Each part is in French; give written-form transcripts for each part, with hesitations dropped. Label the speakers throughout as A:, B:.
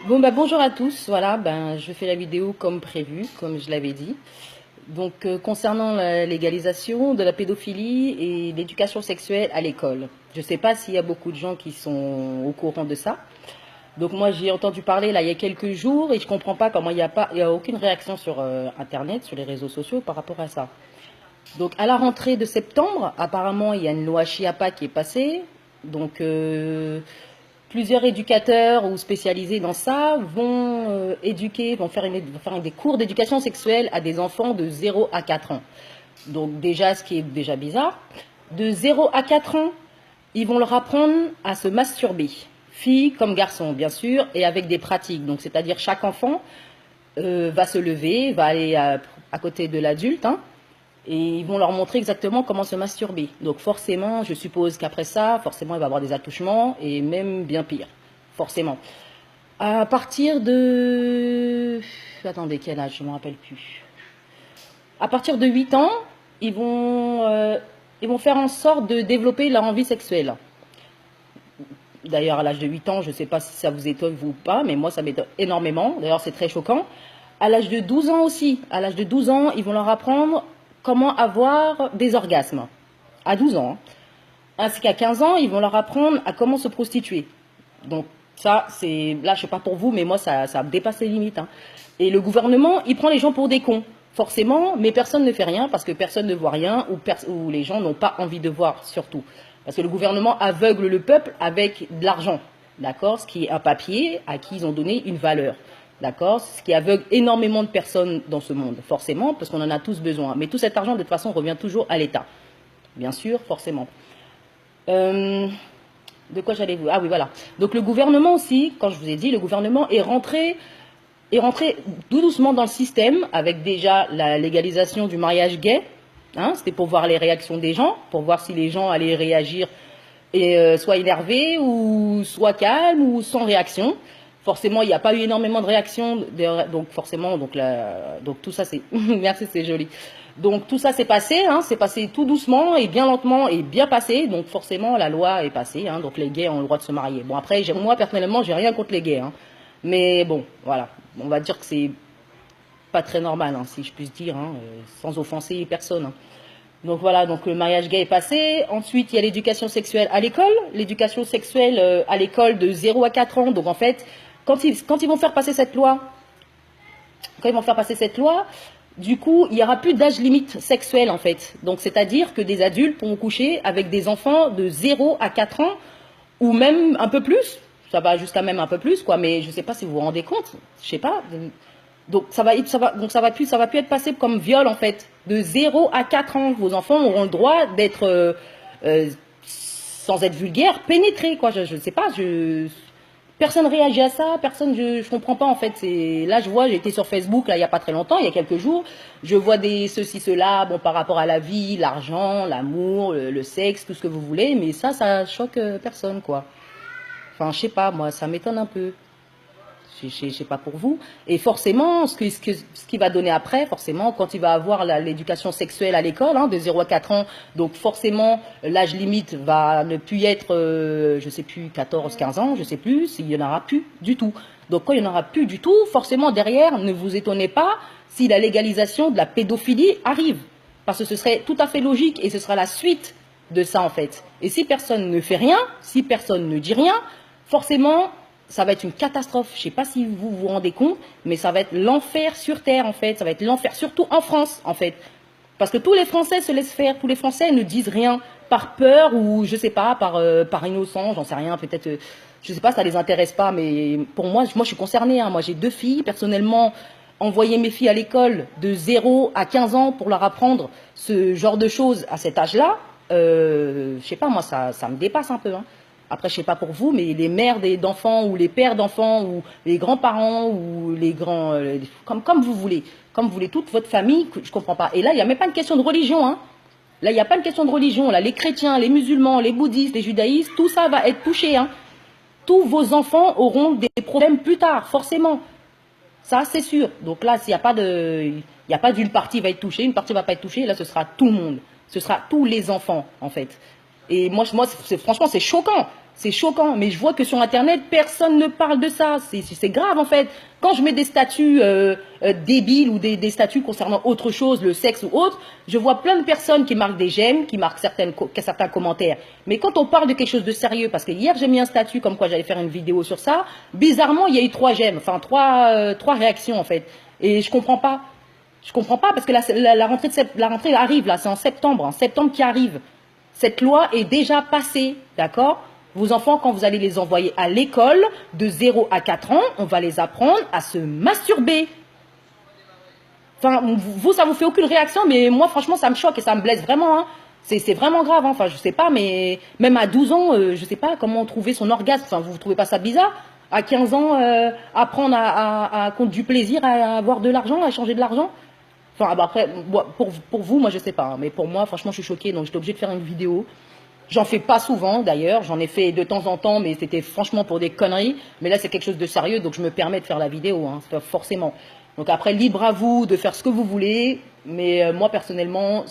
A: Bon, bah, bonjour à tous. Voilà, ben, je fais la vidéo comme prévu, comme je l'avais dit. Donc, concernant la légalisation de la pédophilie et l'éducation sexuelle à l'école. Je ne sais pas s'il y a beaucoup de gens qui sont au courant de ça. Donc, moi, j'ai entendu parler là il y a quelques jours et je ne comprends pas comment il y a aucune réaction sur Internet, sur les réseaux sociaux par rapport à ça. Donc, à la rentrée de septembre, apparemment, il y a une loi Chiapa qui est passée. Donc, plusieurs éducateurs ou spécialisés dans ça vont éduquer, vont faire des cours d'éducation sexuelle à des enfants de 0 à 4 ans. Donc déjà, ce qui est déjà bizarre, de 0 à 4 ans, ils vont leur apprendre à se masturber, filles comme garçons bien sûr, et avec des pratiques. Donc c'est-à-dire chaque enfant va se lever, va aller à côté de l'adulte, hein, et ils vont leur montrer exactement comment se masturber. Donc forcément, je suppose qu'après ça, forcément, il va y avoir des attouchements et même bien pire. Forcément. À partir de... Attendez, quel âge? Je ne me rappelle plus. À partir de 8 ans, ils vont faire en sorte de développer leur envie sexuelle. D'ailleurs, à l'âge de 8 ans, je ne sais pas si ça vous étonne vous ou pas, mais moi, ça m'étonne énormément. D'ailleurs, c'est très choquant. À l'âge de 12 ans aussi. À l'âge de 12 ans, ils vont leur apprendre comment avoir des orgasmes. À 12 ans. Ainsi qu'à 15 ans, ils vont leur apprendre à comment se prostituer. Donc ça, c'est là, je sais pas pour vous, mais moi, ça dépasse les limites, hein. Et le gouvernement, il prend les gens pour des cons, forcément, mais personne ne fait rien parce que personne ne voit rien ou les gens n'ont pas envie de voir, surtout. Parce que le gouvernement aveugle le peuple avec de l'argent, d'accord? Ce qui est un papier à qui ils ont donné une valeur. D'accord? Ce qui aveugle énormément de personnes dans ce monde, forcément, parce qu'on en a tous besoin. Mais tout cet argent, de toute façon, revient toujours à l'État. Bien sûr, forcément. De quoi j'allais vous... Ah oui, voilà. Donc le gouvernement aussi, quand je vous ai dit, le gouvernement est rentré tout doucement dans le système avec déjà la légalisation du mariage gay. Hein, c'était pour voir les réactions des gens, pour voir si les gens allaient réagir et soit énervés ou soit calmes ou sans réaction. Forcément, il n'y a pas eu énormément de réactions, donc forcément, donc tout ça c'est, merci, c'est joli. Donc tout ça s'est passé, hein, c'est passé tout doucement et bien lentement et bien passé. Donc forcément, la loi est passée, hein, donc les gays ont le droit de se marier. Bon après, moi personnellement, j'ai rien contre les gays, hein, mais bon, voilà, on va dire que c'est pas très normal, hein, si je puis dire, hein, sans offenser personne, hein. Donc voilà, donc le mariage gay est passé. Ensuite, il y a l'éducation sexuelle à l'école. L'éducation sexuelle à l'école de 0 à 4 ans. Donc en fait, quand ils vont faire passer cette loi, du coup, il n'y aura plus d'âge limite sexuel en fait. Donc c'est-à-dire que des adultes pourront coucher avec des enfants de 0 à 4 ans ou même un peu plus. Ça va jusqu'à même un peu plus, quoi. Mais je ne sais pas si vous vous rendez compte. Je sais pas. Donc ça va plus être passé comme viol en fait. De 0 à 4 ans, vos enfants auront le droit d'être, sans être vulgaire, pénétrés, quoi. Je ne sais pas, personne réagit à ça, personne, je comprends pas en fait. Là je vois, j'ai été sur Facebook là il y a pas très longtemps, il y a quelques jours, je vois des ceci cela, bon par rapport à la vie, l'argent, l'amour, le sexe, tout ce que vous voulez, mais ça choque personne, quoi. Enfin je sais pas, moi ça m'étonne un peu. Je ne sais pas pour vous. Et forcément, ce qui va donner après, forcément, quand il va avoir l'éducation sexuelle à l'école, hein, de 0 à 4 ans, donc forcément, l'âge limite va ne plus être, je ne sais plus, 14, 15 ans, je ne sais plus, s'il n'y en aura plus du tout. Donc quand il n'y en aura plus du tout, forcément, derrière, ne vous étonnez pas si la légalisation de la pédophilie arrive. Parce que ce serait tout à fait logique et ce sera la suite de ça, en fait. Et si personne ne fait rien, si personne ne dit rien, forcément, ça va être une catastrophe. Je ne sais pas si vous vous rendez compte, mais ça va être l'enfer sur Terre, en fait. Ça va être l'enfer, surtout en France, en fait. Parce que tous les Français se laissent faire. Tous les Français ne disent rien par peur ou, je ne sais pas, par innocence, j'en sais rien. Peut-être, je ne sais pas, ça ne les intéresse pas. Mais pour moi, je suis concernée, hein. Moi, j'ai 2 filles. Personnellement, envoyer mes filles à l'école de 0 à 15 ans pour leur apprendre ce genre de choses à cet âge-là, je ne sais pas, moi, ça me dépasse un peu, hein. Après, je sais pas pour vous, mais les mères d'enfants ou les pères d'enfants ou les grands-parents ou les grands, comme vous voulez, toute votre famille, je comprends pas. Et là, il n'y a même pas une question de religion, hein. Là, il n'y a pas une question de religion. Là, les chrétiens, les musulmans, les bouddhistes, les judaïstes, tout ça va être touché, hein. Tous vos enfants auront des problèmes plus tard, forcément. Ça, c'est sûr. Donc là, s'il n'y a pas d'une partie va être touchée, une partie va pas être touchée, là, ce sera tout le monde. Ce sera tous les enfants, en fait. Et moi franchement, c'est choquant. C'est choquant, mais je vois que sur Internet, personne ne parle de ça. C'est grave, en fait. Quand je mets des statuts débiles ou des statuts concernant autre chose, le sexe ou autre, je vois plein de personnes qui marquent des j'aime, qui marquent certains commentaires. Mais quand on parle de quelque chose de sérieux, parce que hier, j'ai mis un statut comme quoi j'allais faire une vidéo sur ça, bizarrement, il y a eu 3 j'aime, enfin 3 réactions, en fait. Et je comprends pas. Je comprends pas, parce que la rentrée arrive, là, c'est en septembre qui arrive. Cette loi est déjà passée, d'accord? Vos enfants, quand vous allez les envoyer à l'école, de 0 à 4 ans, on va les apprendre à se masturber. Enfin, vous, ça vous fait aucune réaction, mais moi, franchement, ça me choque et ça me blesse vraiment. Hein. C'est vraiment grave. Hein. Enfin, je sais pas, mais même à 12 ans, je sais pas comment trouver son orgasme. Enfin, vous trouvez pas ça bizarre? À 15 ans, apprendre à compte du plaisir, à avoir de l'argent, à échanger de l'argent? Enfin, bah après, pour vous, moi, je sais pas. Hein, mais pour moi, franchement, je suis choquée, donc j'étais obligée de faire une vidéo. J'en fais pas souvent d'ailleurs, j'en ai fait de temps en temps, mais c'était franchement pour des conneries. Mais là, c'est quelque chose de sérieux, donc je me permets de faire la vidéo, hein, forcément. Donc après, libre à vous de faire ce que vous voulez, mais moi personnellement,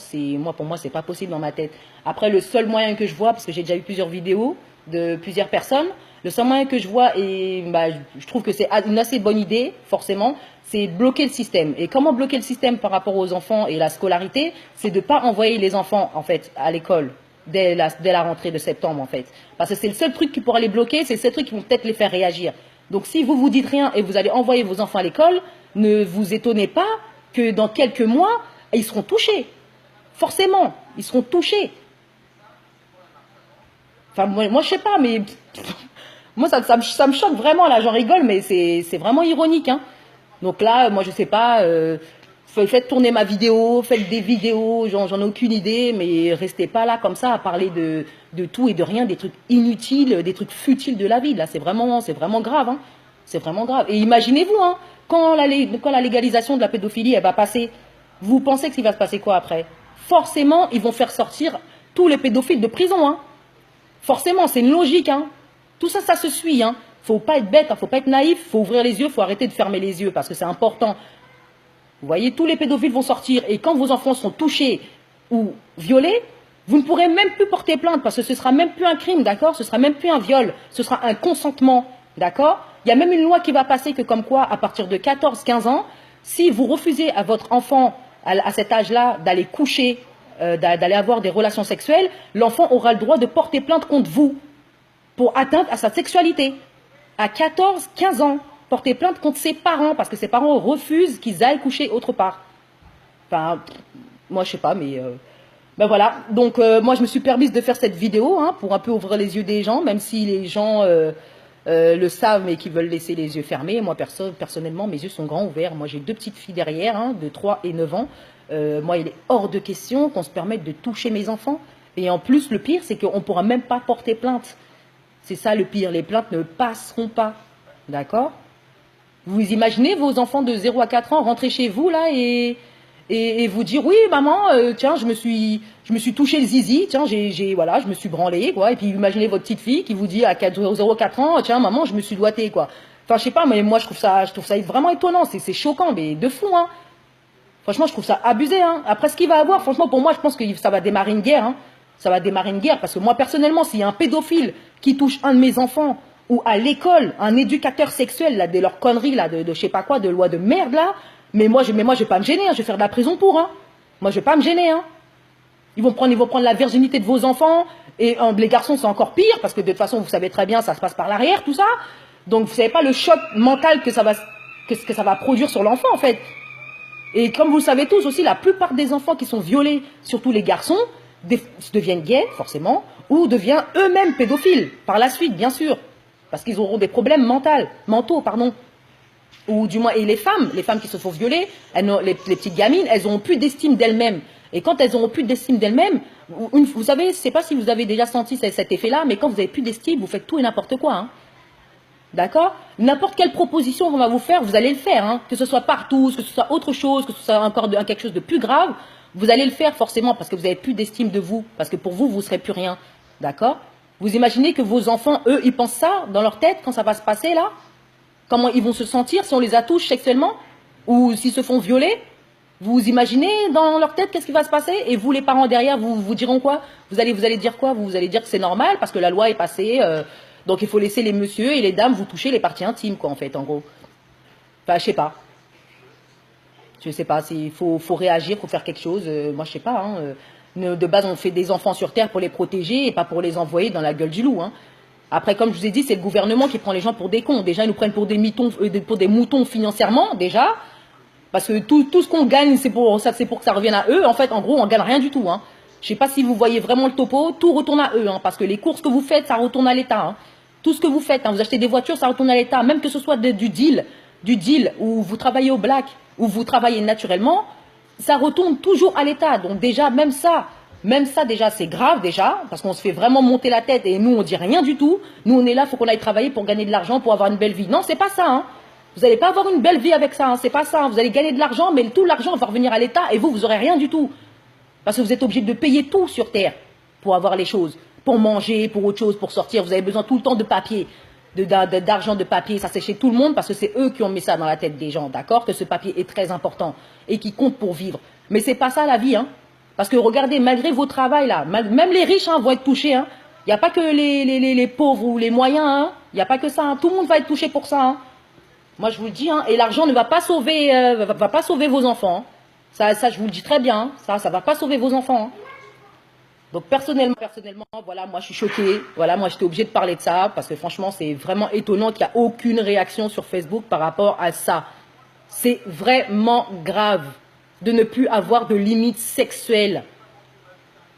A: pour moi, c'est pas possible dans ma tête. Après, le seul moyen que je vois, parce que j'ai déjà eu plusieurs vidéos de plusieurs personnes, le seul moyen que je vois, et bah, je trouve que c'est une assez bonne idée, forcément, c'est bloquer le système. Et comment bloquer le système par rapport aux enfants et la scolarité, c'est de ne pas envoyer les enfants, en fait, à l'école. Dès la rentrée de septembre, en fait. Parce que c'est le seul truc qui pourra les bloquer, c'est le seul truc qui vont peut-être les faire réagir. Donc si vous vous dites rien et vous allez envoyer vos enfants à l'école, ne vous étonnez pas que dans quelques mois, ils seront touchés. Forcément, ils seront touchés. Enfin, moi je sais pas, mais moi ça me choque vraiment, là, j'en rigole, mais c'est vraiment ironique. Hein. Donc là, moi je sais pas... faites tourner ma vidéo, faites des vidéos, j'en ai aucune idée, mais restez pas là comme ça à parler de tout et de rien, des trucs inutiles, des trucs futiles de la vie. Là, c'est vraiment grave. Hein. C'est vraiment grave. Et imaginez-vous, hein, quand la légalisation de la pédophilie, elle va passer, vous pensez qu'il va se passer quoi après? Forcément, ils vont faire sortir tous les pédophiles de prison. Hein. Forcément, c'est une logique. Hein. Tout ça, ça se suit. Hein. Faut pas être bête, hein, faut pas être naïf, faut ouvrir les yeux, faut arrêter de fermer les yeux parce que c'est important. Vous voyez, tous les pédophiles vont sortir et quand vos enfants sont touchés ou violés, vous ne pourrez même plus porter plainte parce que ce ne sera même plus un crime, d'accord? Ce ne sera même plus un viol, ce sera un consentement, d'accord? Il y a même une loi qui va passer que comme quoi, à partir de 14-15 ans, si vous refusez à votre enfant à cet âge-là d'aller coucher, d'aller avoir des relations sexuelles, l'enfant aura le droit de porter plainte contre vous pour atteinte à sa sexualité. À 14-15 ans. Porter plainte contre ses parents, parce que ses parents refusent qu'ils aillent coucher autre part. Enfin, moi je sais pas, mais... ben voilà, donc moi je me suis permise de faire cette vidéo, hein, pour un peu ouvrir les yeux des gens, même si les gens le savent, mais qui veulent laisser les yeux fermés. Moi personnellement, mes yeux sont grands ouverts. Moi j'ai 2 petites filles derrière, hein, de 3 et 9 ans. Moi il est hors de question qu'on se permette de toucher mes enfants. Et en plus, le pire, c'est qu'on ne pourra même pas porter plainte. C'est ça le pire, les plaintes ne passeront pas. D'accord ? Vous imaginez vos enfants de 0 à 4 ans rentrer chez vous là et vous dire oui maman, tiens je me suis touché le zizi, tiens voilà, je me suis branlé quoi. Et puis imaginez votre petite fille qui vous dit à 0-4 ans, tiens maman je me suis doigté quoi. Enfin je sais pas, mais moi je trouve ça vraiment étonnant, c'est choquant, mais de fou hein. Franchement je trouve ça abusé hein. Après ce qu'il va avoir, franchement pour moi je pense que ça va démarrer une guerre hein. Ça va démarrer une guerre parce que moi personnellement s'il y a un pédophile qui touche un de mes enfants ou à l'école, un éducateur sexuel, là, de leurs conneries, là, de je sais pas quoi, de loi de merde, là, mais moi, je vais pas me gêner, hein, je vais faire de la prison pour, hein. Moi, je vais pas me gêner, hein. Ils vont prendre la virginité de vos enfants, et les garçons, c'est encore pire, parce que de toute façon, vous savez très bien, ça se passe par l'arrière, tout ça. Donc, vous savez pas le choc mental que ça va produire sur l'enfant, en fait. Et comme vous le savez tous aussi, la plupart des enfants qui sont violés, surtout les garçons, deviennent gays, forcément, ou deviennent eux-mêmes pédophiles, par la suite, bien sûr. Parce qu'ils auront des problèmes mentaux, pardon. Ou du moins, et les femmes qui se font violer, les petites gamines, elles n'auront plus d'estime d'elles-mêmes. Et quand elles n'auront plus d'estime d'elles-mêmes, vous savez, je ne sais pas si vous avez déjà senti cet effet-là, mais quand vous n'avez plus d'estime, vous faites tout et n'importe quoi. Hein. D'accord? N'importe quelle proposition qu'on va vous faire, vous allez le faire. Hein. Que ce soit partout, que ce soit autre chose, que ce soit encore quelque chose de plus grave, vous allez le faire forcément parce que vous n'avez plus d'estime de vous. Parce que pour vous, vous ne serez plus rien. D'accord? Vous imaginez que vos enfants, eux, ils pensent ça dans leur tête quand ça va se passer là? Comment ils vont se sentir si on les attouche sexuellement? Ou s'ils se font violer? Vous imaginez dans leur tête qu'est-ce qui va se passer? Et vous, les parents derrière, vous diront quoi? Vous allez dire quoi? Vous allez dire que c'est normal parce que la loi est passée. Donc il faut laisser les messieurs et les dames vous toucher les parties intimes, quoi, en fait, en gros. Enfin, je sais pas. Je sais pas, s'il faut réagir, faut faire quelque chose. Moi, je sais pas. Hein, de base, on fait des enfants sur Terre pour les protéger et pas pour les envoyer dans la gueule du loup. Hein. Après, comme je vous ai dit, c'est le gouvernement qui prend les gens pour des cons. Déjà, ils nous prennent pour des moutons financièrement, déjà. Parce que tout ce qu'on gagne, c'est pour que ça revienne à eux. En fait, en gros, on gagne rien du tout. Hein. Je sais pas si vous voyez vraiment le topo. Tout retourne à eux. Hein, parce que les courses que vous faites, ça retourne à l'État. Hein. Tout ce que vous faites, hein, vous achetez des voitures, ça retourne à l'État. Même que ce soit du deal où vous travaillez au black, où vous travaillez naturellement, ça retourne toujours à l'État. Donc déjà, même ça déjà, c'est grave déjà. Parce qu'on se fait vraiment monter la tête et nous, on dit rien du tout. Nous, on est là, il faut qu'on aille travailler pour gagner de l'argent, pour avoir une belle vie. Non, c'est pas ça. Hein. Vous n'allez pas avoir une belle vie avec ça, hein, c'est pas ça. Vous allez gagner de l'argent, mais tout l'argent va revenir à l'État et vous n'aurez rien du tout. Parce que vous êtes obligé de payer tout sur Terre pour avoir les choses, pour manger, pour autre chose, pour sortir. Vous avez besoin tout le temps de papier, d'argent, de papier. Ça, c'est chez tout le monde parce que c'est eux qui ont mis ça dans la tête des gens, d'accord? Que ce papier est très important et qui compte pour vivre. Mais c'est pas ça la vie, hein. Parce que regardez, malgré vos travails là, même les riches vont être touchés, hein. Il n'y a pas que les pauvres ou les moyens, hein. Il n'y a pas que ça, hein. Tout le monde va être touché pour ça, hein. Moi, je vous le dis, hein, et l'argent ne va pas sauver, va pas sauver vos enfants. Hein. Ça, je vous le dis très bien. Hein. Ça va pas sauver vos enfants. Hein. Donc, personnellement, voilà, moi, je suis choquée. Voilà, moi, j'étais obligée de parler de ça parce que franchement, c'est vraiment étonnant qu'il n'y a aucune réaction sur Facebook par rapport à ça. C'est vraiment grave de ne plus avoir de limites sexuelles.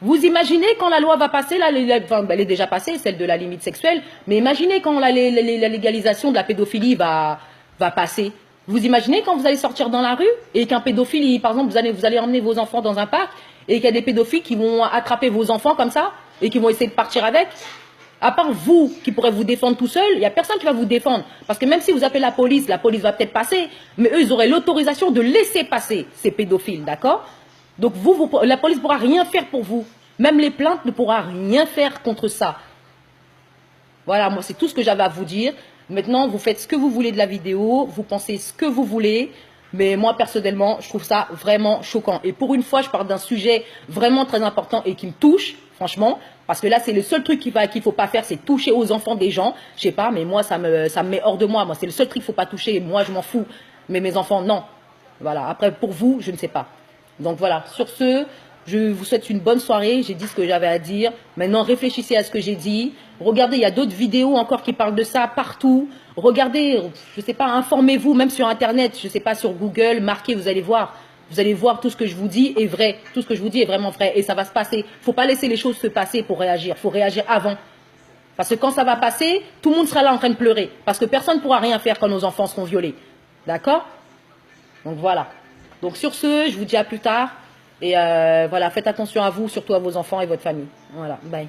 A: Vous imaginez quand la loi va passer, là, elle est déjà passée, celle de la limite sexuelle, mais imaginez quand la légalisation de la pédophilie va passer. Vous imaginez quand vous allez sortir dans la rue et qu'un pédophile, par exemple, vous allez emmener vos enfants dans un parc et qu'il y a des pédophiles qui vont attraper vos enfants comme ça et qui vont essayer de partir avec. À part vous qui pourrez vous défendre tout seul, il n'y a personne qui va vous défendre. Parce que même si vous appelez la police va peut-être passer, mais eux, ils auraient l'autorisation de laisser passer ces pédophiles, d'accord? Donc la police ne pourra rien faire pour vous. Même les plaintes ne pourra rien faire contre ça. Voilà, moi c'est tout ce que j'avais à vous dire. Maintenant, vous faites ce que vous voulez de la vidéo, vous pensez ce que vous voulez. Mais moi, personnellement, je trouve ça vraiment choquant. Et pour une fois, je parle d'un sujet vraiment très important et qui me touche, franchement. Parce que là, c'est le seul truc qu'il ne faut pas faire, c'est toucher aux enfants des gens. Je sais pas, mais moi, ça me met hors de moi. Moi, c'est le seul truc qu'il ne faut pas toucher. Moi, je m'en fous. Mais mes enfants, non. Voilà. Après, pour vous, je ne sais pas. Donc voilà, sur ce, je vous souhaite une bonne soirée. J'ai dit ce que j'avais à dire. Maintenant, réfléchissez à ce que j'ai dit. Regardez, il y a d'autres vidéos encore qui parlent de ça partout. Regardez, je ne sais pas, informez-vous, même sur Internet, je ne sais pas, sur Google, marquez, vous allez voir. Vous allez voir tout ce que je vous dis est vrai. Tout ce que je vous dis est vraiment vrai. Et ça va se passer. Il ne faut pas laisser les choses se passer pour réagir. Il faut réagir avant. Parce que quand ça va passer, tout le monde sera là en train de pleurer. Parce que personne ne pourra rien faire quand nos enfants seront violés. D'accord? Donc voilà. Donc sur ce, je vous dis à plus tard. Et voilà, faites attention à vous, surtout à vos enfants et votre famille. Voilà, bye.